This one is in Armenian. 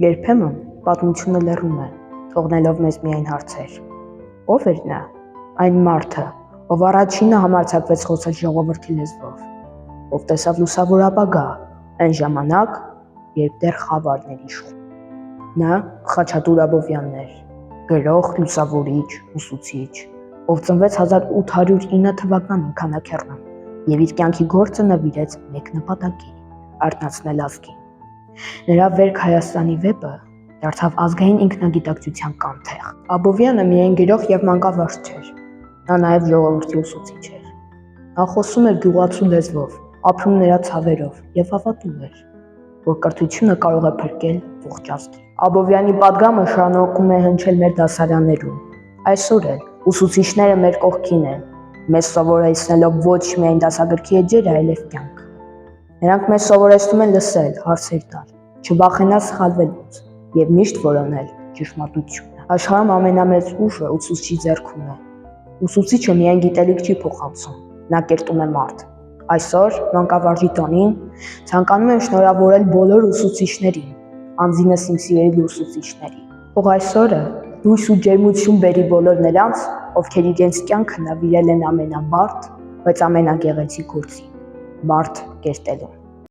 Երբեմն պատմությունը լռում է, թողնելով մեզ միայն հարցեր. ով էր նա, այն մարդը, ով առաջինը համարձակվեց խոսել ժողովրդի լեզվով, ով տեսավ լուսավոր ապագա այն ժամանակ, երբ դեռ խավարն էր իշխում։ Նա Խաչատուր Աբովյանն էր, գրող, լուսավորիչ, ուսուցիչ, ով ծնվեց 1809 թվականին Քանաքեռում և իր կյանքի գործը նվիրեց մեկ նպատակի՝ արթնացնել ազգին։ Նրա «Վերք Հայաստանի» վեպը դարձավ ազգային ինքնագիտակցության կանթեղ։ Աբովյանը միայն գրող և մանկավարժ չէր, նա նաև ժողովրդի ուսուցիչ էր։ Նա խոսում էր գյուղացու լեզվով, ապրում նրա ցավերով և հավատում էր, որ կրթությունը կարող է փրկել ողջ ազգին։ Աբովյանի պատգամը շարունակում է հնչել մեր դասարաններում։ Այսօր էլ ուսուցիչները մեր կողքին են, մեզ սովորեցնելով ոչ միայն դասագրքի էջերը, այլև կյանքը։ Նրանք մեզ սովորեցնում են լսել, հարցեր տալ, չվախենալ սխալվելուց և միշտ որոնել ճշմարտությունը։ Աշխարհում ամենամեծ ուժը ուսուցչի ձեռքում է։ Ուսուցիչը միայն գիտելիք չի փոխանցում, նա կերտում է մարդ։ Այսօր մանկավարժի տոնին ցանկանում եմ շնորհավորել բոլոր ուսուցիչներին, անձինս իմ սիրելի ուսուցիչներին։ Թող այս օրը լույս ու ջերմություն բերի բոլոր նրանց, ովքեր իրենց կյանքը նվիրել են ամենաբարդ, բայց ամենագեղեցիկ գործին՝ մարդ կերտելուն։